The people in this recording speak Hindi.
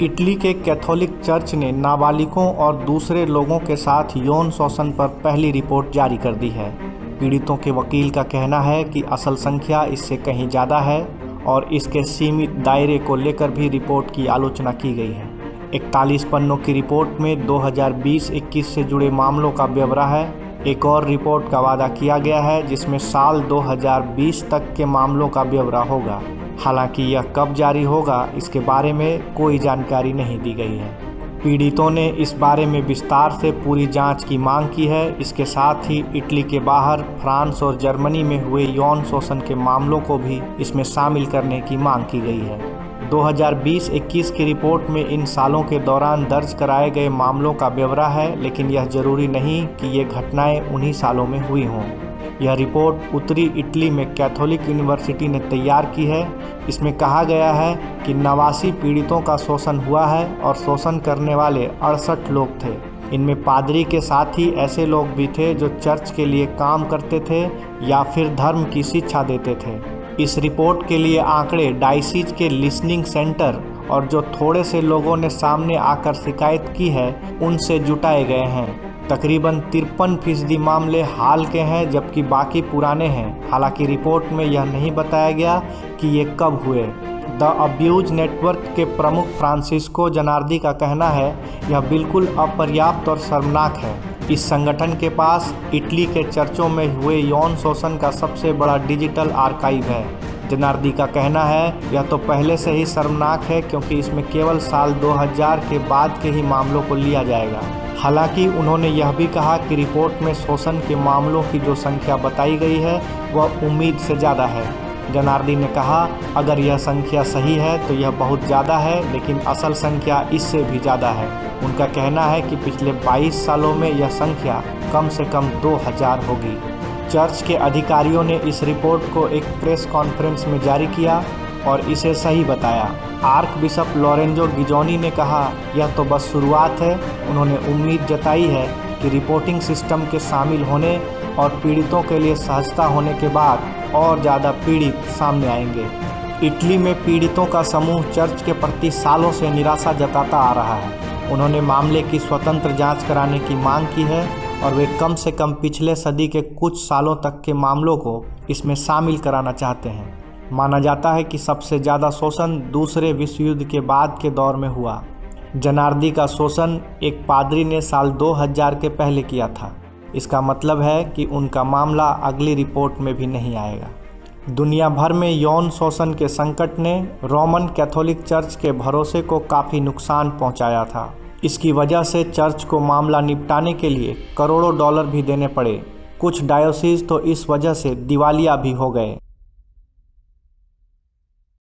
इटली के कैथोलिक चर्च ने नाबालिगों और दूसरे लोगों के साथ यौन शोषण पर पहली रिपोर्ट जारी कर दी है। पीड़ितों के वकील का कहना है कि असल संख्या इससे कहीं ज़्यादा है और इसके सीमित दायरे को लेकर भी रिपोर्ट की आलोचना की गई है। 41 पन्नों की रिपोर्ट में 2020-21 से जुड़े मामलों का ब्यौरा है। एक और रिपोर्ट का वादा किया गया है जिसमें साल 2020 तक के मामलों का ब्यौरा होगा। हालांकि यह कब जारी होगा इसके बारे में कोई जानकारी नहीं दी गई है। पीड़ितों ने इस बारे में विस्तार से पूरी जांच की मांग की है। इसके साथ ही इटली के बाहर फ्रांस और जर्मनी में हुए यौन शोषण के मामलों को भी इसमें शामिल करने की मांग की गई है। 2020-21 की रिपोर्ट में इन सालों के दौरान दर्ज कराए गए मामलों का ब्यौरा है, लेकिन यह जरूरी नहीं कि ये घटनाएं उन्हीं सालों में हुई हों। यह रिपोर्ट उत्तरी इटली में कैथोलिक यूनिवर्सिटी ने तैयार की है। इसमें कहा गया है कि 89 पीड़ितों का शोषण हुआ है और शोषण करने वाले 68 लोग थे। इनमें पादरी के साथ ही ऐसे लोग भी थे जो चर्च के लिए काम करते थे या फिर धर्म की शिक्षा देते थे। इस रिपोर्ट के लिए आंकड़े डायसीज के लिसनिंग सेंटर और जो थोड़े से लोगों ने सामने आकर शिकायत की है उनसे जुटाए गए हैं। तकरीबन 53% मामले हाल के हैं जबकि बाकी पुराने हैं। हालांकि रिपोर्ट में यह नहीं बताया गया कि ये कब हुए। द अब्यूज नेटवर्क के प्रमुख फ्रांसिस्को जनार्दी का कहना है यह बिल्कुल अपर्याप्त और शर्मनाक है। इस संगठन के पास इटली के चर्चों में हुए यौन शोषण का सबसे बड़ा डिजिटल आर्काइव है। जनार्दी का कहना है यह तो पहले से ही शर्मनाक है क्योंकि इसमें केवल साल 2000 के बाद के ही मामलों को लिया जाएगा। हालांकि उन्होंने यह भी कहा कि रिपोर्ट में शोषण के मामलों की जो संख्या बताई गई है वह उम्मीद से ज़्यादा है। जनार्दी ने कहा अगर यह संख्या सही है तो यह बहुत ज़्यादा है, लेकिन असल संख्या इससे भी ज़्यादा है। उनका कहना है कि पिछले 22 सालों में यह संख्या कम से कम 2000 होगी। चर्च के अधिकारियों ने इस रिपोर्ट को एक प्रेस कॉन्फ्रेंस में जारी किया और इसे सही बताया। आर्क बिशप लोरेंजो गिजोनी ने कहा यह तो बस शुरुआत है। उन्होंने उम्मीद जताई है कि रिपोर्टिंग सिस्टम के शामिल होने और पीड़ितों के लिए सहजता होने के बाद और ज़्यादा पीड़ित सामने आएंगे। इटली में पीड़ितों का समूह चर्च के प्रति सालों से निराशा जताता आ रहा है। उन्होंने मामले की स्वतंत्र जांच कराने की मांग की है और वे कम से कम पिछले सदी के कुछ सालों तक के मामलों को इसमें शामिल कराना चाहते हैं। माना जाता है कि सबसे ज़्यादा शोषण दूसरे विश्व युद्ध के बाद के दौर में हुआ। जनार्दी का शोषण एक पादरी ने साल 2000 के पहले किया था। इसका मतलब है कि उनका मामला अगली रिपोर्ट में भी नहीं आएगा। दुनिया भर में यौन शोषण के संकट ने रोमन कैथोलिक चर्च के भरोसे को काफ़ी नुकसान पहुंचाया था। इसकी वजह से चर्च को मामला निपटाने के लिए करोड़ों डॉलर भी देने पड़े। कुछ डायोसीज तो इस वजह से दिवालिया भी हो गए।